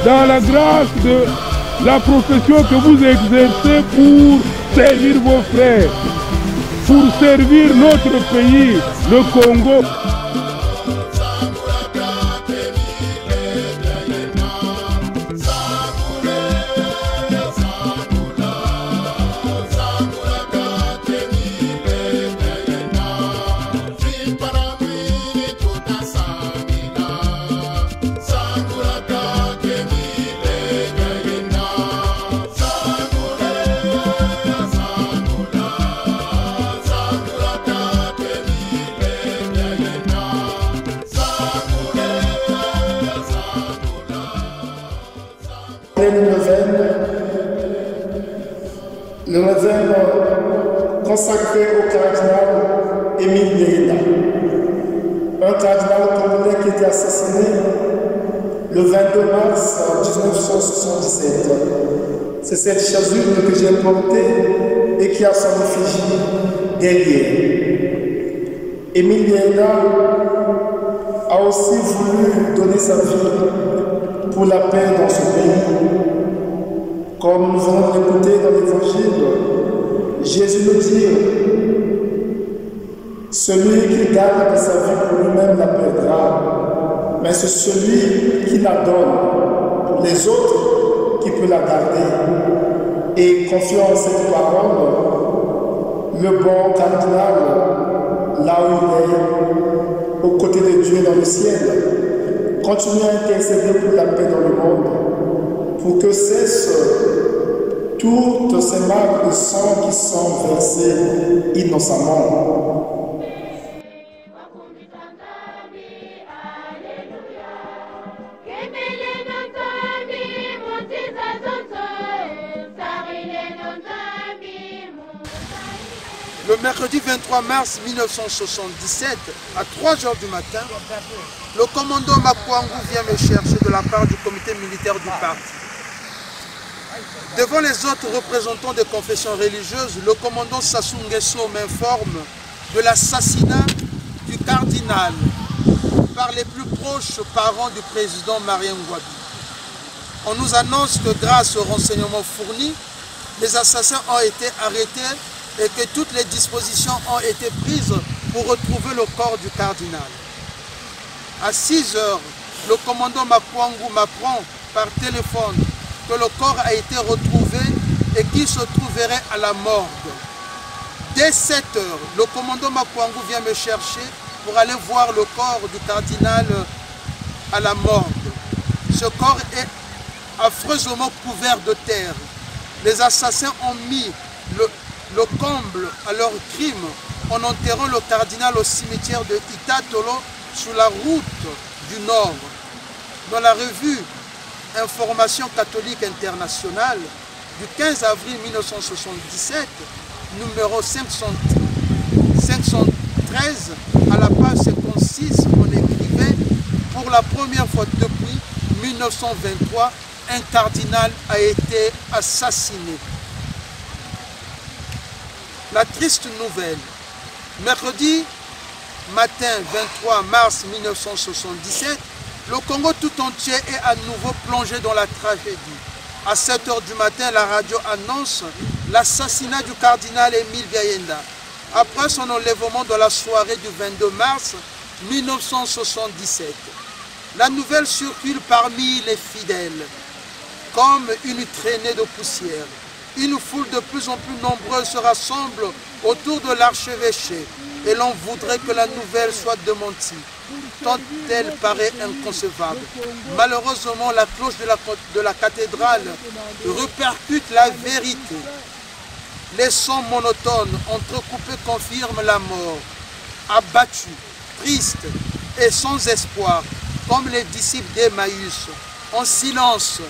dans la grâce de la profession que vous exercez pour servir vos frères, pour servir notre pays, le Congo. Le neuvaine consacré au cardinal Émile Biéyenda, un cardinal congolais qui était assassiné le 22 mars 1977. C'est cette chasuble que j'ai portée et qui a son effigie derrière. Émile Biéyenda a aussi voulu donner sa vie pour la paix dans ce pays. Comme nous allons l'écouter dans l'Évangile, Jésus nous dit « Celui qui garde sa vie pour lui-même la perdra, mais c'est celui qui la donne pour les autres qui peut la garder. » Et confiant en cette parole, le bon cardinal, là où il est, aux côtés de Dieu dans le ciel, continue à intercéder pour la paix dans le monde, pour que cessent toutes ces marques de sang qui sont versées innocemment. Le mercredi 23 mars 1977, à 3 h du matin, le commandant Makwangu vient me chercher de la part du comité militaire du parti. Devant les autres représentants des confessions religieuses, le commandant Sassou Nguesso m'informe de l'assassinat du cardinal par les plus proches parents du président Marien Ngouabi. On nous annonce que grâce aux renseignements fournis, les assassins ont été arrêtés et que toutes les dispositions ont été prises pour retrouver le corps du cardinal. À 6 h, le commandant Makwangu m'apprend par téléphone que le corps a été retrouvé et qu'il se trouverait à la morgue. Dès 7 h, le commandant Makwangu vient me chercher pour aller voir le corps du cardinal à la morgue. Ce corps est affreusement couvert de terre. Les assassins ont mis le comble à leur crime en enterrant le cardinal au cimetière de Itatolo sur la route du Nord. Dans la revue Information catholique internationale du 15 avril 1977, numéro 513, à la page 56, on écrivait « Pour la première fois depuis 1923, un cardinal a été assassiné ». La triste nouvelle, mercredi matin 23 mars 1977, le Congo tout entier est à nouveau plongé dans la tragédie. À 7 h du matin, la radio annonce l'assassinat du cardinal Émile Biéyenda. Après son enlèvement dans la soirée du 22 mars 1977. La nouvelle circule parmi les fidèles, comme une traînée de poussière. Une foule de plus en plus nombreuse se rassemble autour de l'archevêché et l'on voudrait que la nouvelle soit démentie, tant elle paraît inconcevable. Malheureusement, la cloche de la cathédrale répercute la vérité. Les sons monotones entrecoupés confirment la mort. Abattus, tristes et sans espoir, comme les disciples d'Emmaüs, en silence,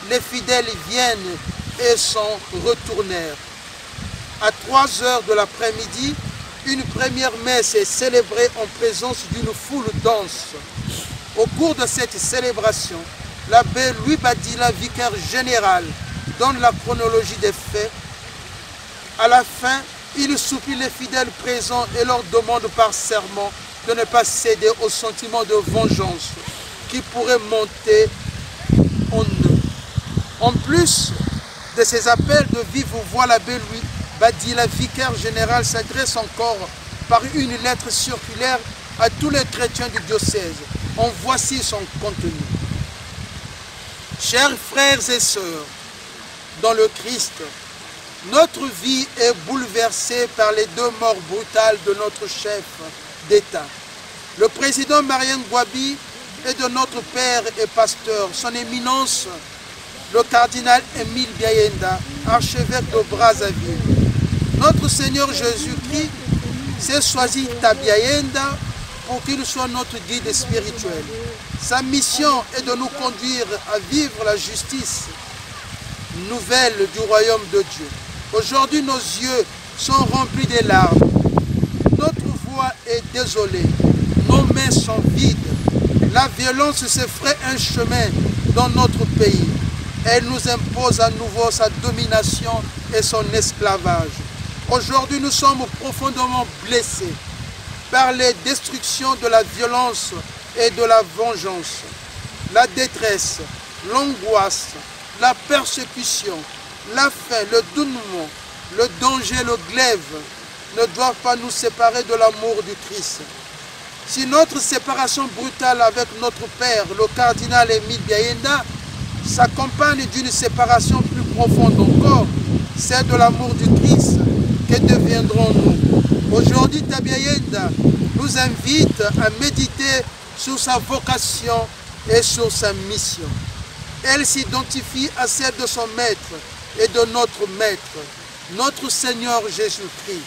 les fidèles viennent et s'en retournèrent. À 3 h de l'après-midi, une première messe est célébrée en présence d'une foule dense. Au cours de cette célébration, l'abbé Louis Badila, vicaire général, donne la chronologie des faits. À la fin, il supplie les fidèles présents et leur demande par serment de ne pas céder au sentiment de vengeance qui pourrait monter en eux. En plus de ces appels de vive voix, l'abbé Louis Badila, vicaire général, s'adresse encore par une lettre circulaire à tous les chrétiens du diocèse. En voici son contenu. Chers frères et sœurs, dans le Christ, notre vie est bouleversée par les deux morts brutales de notre chef d'État, le président Mariam Gouabi, et de notre père et pasteur, son éminence, le cardinal Émile Biayenda, archevêque de Brazzaville. Notre Seigneur Jésus-Christ s'est choisi Tabiayenda pour qu'il soit notre guide spirituel. Sa mission est de nous conduire à vivre la justice nouvelle du royaume de Dieu. Aujourd'hui, nos yeux sont remplis de larmes. Notre voix est désolée. Nos mains sont vides. La violence se ferait un chemin dans notre pays. Elle nous impose à nouveau sa domination et son esclavage. Aujourd'hui, nous sommes profondément blessés par les destructions de la violence et de la vengeance. La détresse, l'angoisse, la persécution, la faim, le dénouement, le danger, le glaive ne doivent pas nous séparer de l'amour du Christ. Si notre séparation brutale avec notre père, le cardinal Émile Biayenda, s'accompagne d'une séparation plus profonde encore, celle de l'amour du Christ, que deviendrons-nous? Aujourd'hui, Tabiayenda nous invite à méditer sur sa vocation et sur sa mission. Elle s'identifie à celle de son maître et de notre maître, notre Seigneur Jésus-Christ.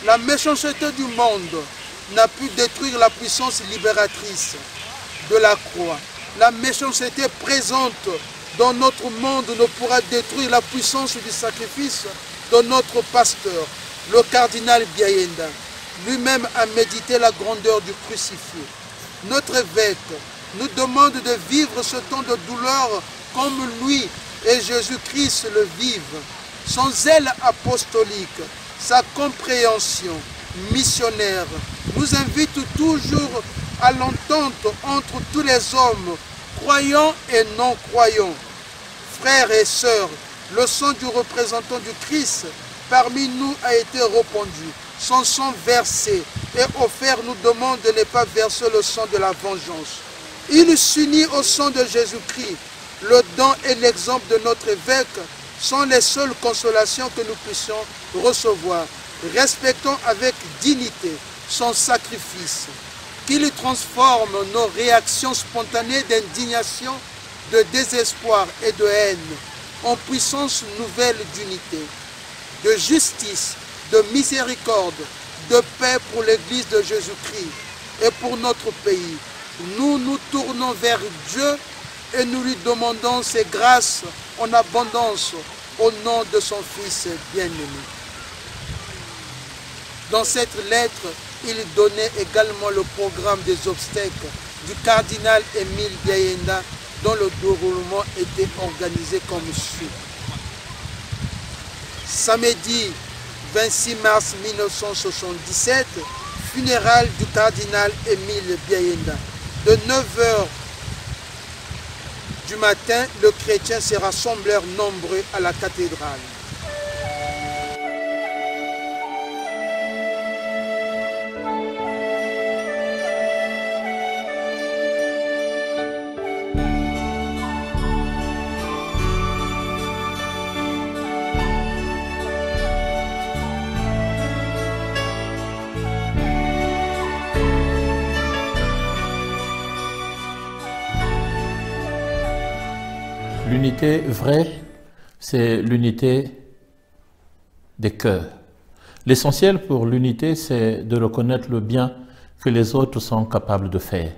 La méchanceté du monde n'a pu détruire la puissance libératrice de la croix. La méchanceté présente dans notre monde ne pourra détruire la puissance du sacrifice de notre pasteur, le cardinal Biayenda. Lui-même a médité la grandeur du crucifié. Notre évêque nous demande de vivre ce temps de douleur comme lui et Jésus-Christ le vivent. Son zèle apostolique, sa compréhension missionnaire nous invite toujours à l'entente entre tous les hommes, croyants et non-croyants. Frères et sœurs, le sang du représentant du Christ parmi nous a été répandu. Son sang versé et offert nous demande de ne pas verser le sang de la vengeance. Il s'unit au sang de Jésus-Christ. Le don et l'exemple de notre évêque sont les seules consolations que nous puissions recevoir. Respectons avec dignité son sacrifice, qu'il transforme nos réactions spontanées d'indignation, de désespoir et de haine en puissance nouvelle d'unité, de justice, de miséricorde, de paix pour l'Église de Jésus-Christ et pour notre pays. Nous nous tournons vers Dieu et nous lui demandons ses grâces en abondance au nom de son Fils bien-aimé. Dans cette lettre, il donnait également le programme des obsèques du cardinal Émile Biayenda, dont le déroulement était organisé comme suit. Samedi 26 mars 1977, funérailles du cardinal Émile Biayenda. De 9h du matin, les chrétiens se rassemblèrent nombreux à la cathédrale. L'unité vraie, c'est l'unité des cœurs. L'essentiel pour l'unité, c'est de reconnaître le bien que les autres sont capables de faire.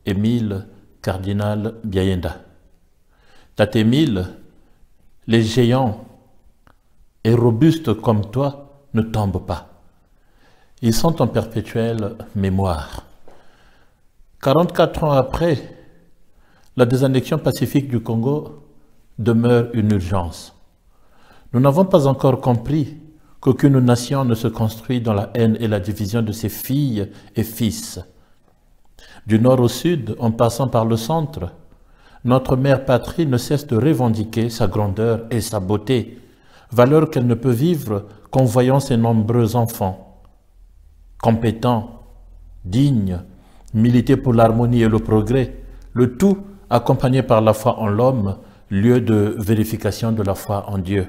Émile, cardinal Biayenda. Tate Émile, les géants et robustes comme toi ne tombent pas. Ils sont en perpétuelle mémoire. 44 ans après, la désannexion pacifique du Congo demeure une urgence. Nous n'avons pas encore compris qu'aucune nation ne se construit dans la haine et la division de ses filles et fils. Du nord au sud, en passant par le centre, notre mère patrie ne cesse de revendiquer sa grandeur et sa beauté, valeur qu'elle ne peut vivre qu'en voyant ses nombreux enfants, compétents, dignes, militer pour l'harmonie et le progrès, le tout accompagné par la foi en l'homme, lieu de vérification de la foi en Dieu.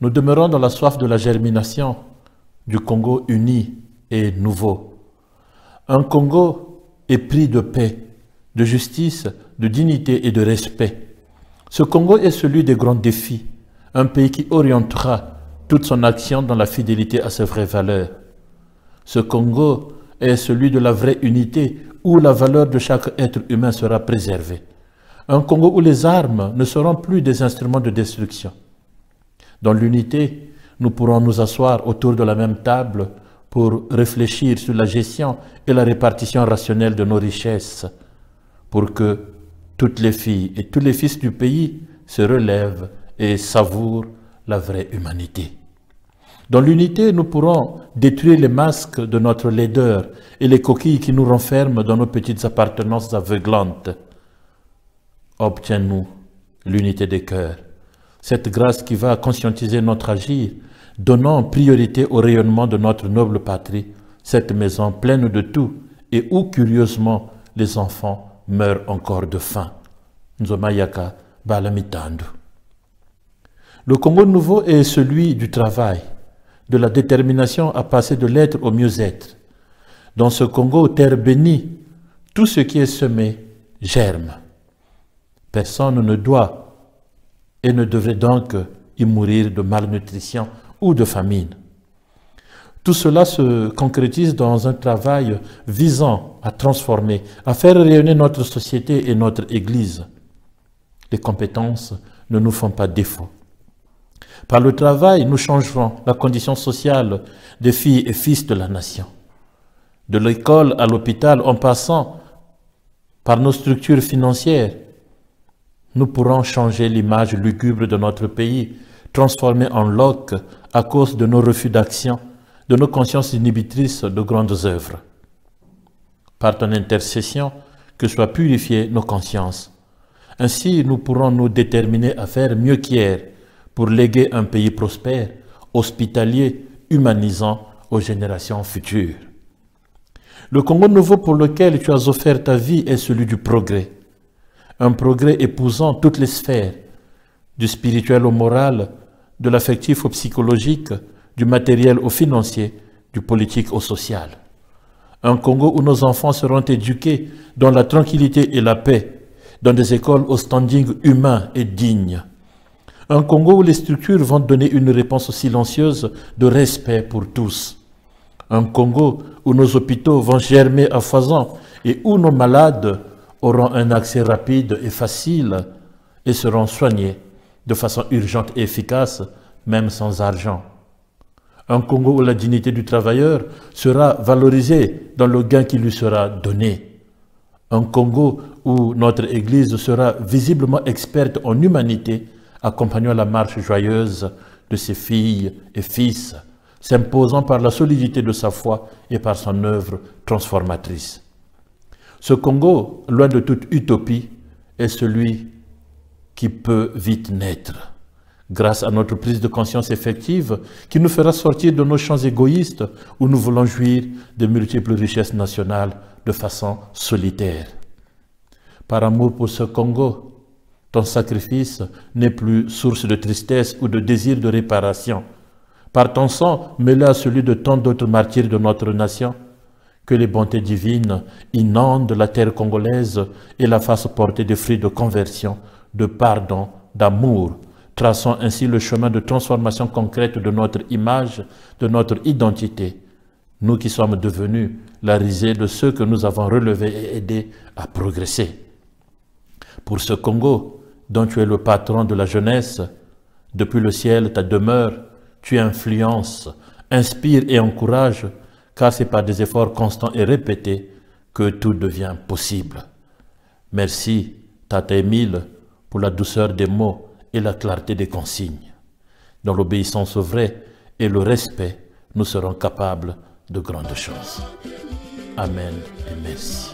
Nous demeurons dans la soif de la germination du Congo uni et nouveau. Un Congo épris de paix, de justice, de dignité et de respect. Ce Congo est celui des grands défis, un pays qui orientera toute son action dans la fidélité à ses vraies valeurs. Ce Congo est celui de la vraie unité où la valeur de chaque être humain sera préservée. Un Congo où les armes ne seront plus des instruments de destruction. Dans l'unité, nous pourrons nous asseoir autour de la même table pour réfléchir sur la gestion et la répartition rationnelle de nos richesses, pour que toutes les filles et tous les fils du pays se relèvent et savourent la vraie humanité. Dans l'unité, nous pourrons détruire les masques de notre laideur et les coquilles qui nous renferment dans nos petites appartenances aveuglantes. Obtiens-nous l'unité des cœurs, cette grâce qui va conscientiser notre agir, donnant priorité au rayonnement de notre noble patrie, cette maison pleine de tout et où, curieusement, les enfants meurent encore de faim. Nzomayaka Balamitandu. Le Congo nouveau est celui du travail, de la détermination à passer de l'être au mieux-être. Dans ce Congo, terre bénie, tout ce qui est semé germe. Personne ne doit et ne devrait donc y mourir de malnutrition ou de famine. Tout cela se concrétise dans un travail visant à transformer, à faire rayonner notre société et notre Église. Les compétences ne nous font pas défaut. Par le travail, nous changerons la condition sociale des filles et fils de la nation. De l'école à l'hôpital, en passant par nos structures financières, nous pourrons changer l'image lugubre de notre pays, transformée en loque à cause de nos refus d'action, de nos consciences inhibitrices de grandes œuvres. Par ton intercession, que soient purifiées nos consciences. Ainsi, nous pourrons nous déterminer à faire mieux qu'hier pour léguer un pays prospère, hospitalier, humanisant aux générations futures. Le Congo nouveau pour lequel tu as offert ta vie est celui du progrès. Un progrès épousant toutes les sphères, du spirituel au moral, de l'affectif au psychologique, du matériel au financier, du politique au social. Un Congo où nos enfants seront éduqués dans la tranquillité et la paix, dans des écoles au standing humain et digne. Un Congo où les structures vont donner une réponse silencieuse de respect pour tous. Un Congo où nos hôpitaux vont germer à foison et où nos malades auront un accès rapide et facile et seront soignés de façon urgente et efficace, même sans argent. Un Congo où la dignité du travailleur sera valorisée dans le gain qui lui sera donné. Un Congo où notre Église sera visiblement experte en humanité, accompagnant la marche joyeuse de ses filles et fils, s'imposant par la solidité de sa foi et par son œuvre transformatrice. Ce Congo, loin de toute utopie, est celui qui peut vite naître, grâce à notre prise de conscience effective qui nous fera sortir de nos champs égoïstes où nous voulons jouir de multiples richesses nationales de façon solitaire. Par amour pour ce Congo, ton sacrifice n'est plus source de tristesse ou de désir de réparation. Par ton sang, mêlé à celui de tant d'autres martyrs de notre nation, que les bontés divines inondent la terre congolaise et la fassent porter des fruits de conversion, de pardon, d'amour, traçant ainsi le chemin de transformation concrète de notre image, de notre identité, nous qui sommes devenus la risée de ceux que nous avons relevés et aidés à progresser. Pour ce Congo, dont tu es le patron de la jeunesse, depuis le ciel ta demeure, tu influences, inspires et encourages, car c'est par des efforts constants et répétés que tout devient possible. Merci, Tata Émile, pour la douceur des mots et la clarté des consignes. Dans l'obéissance vraie et le respect, nous serons capables de grandes choses. Amen et merci.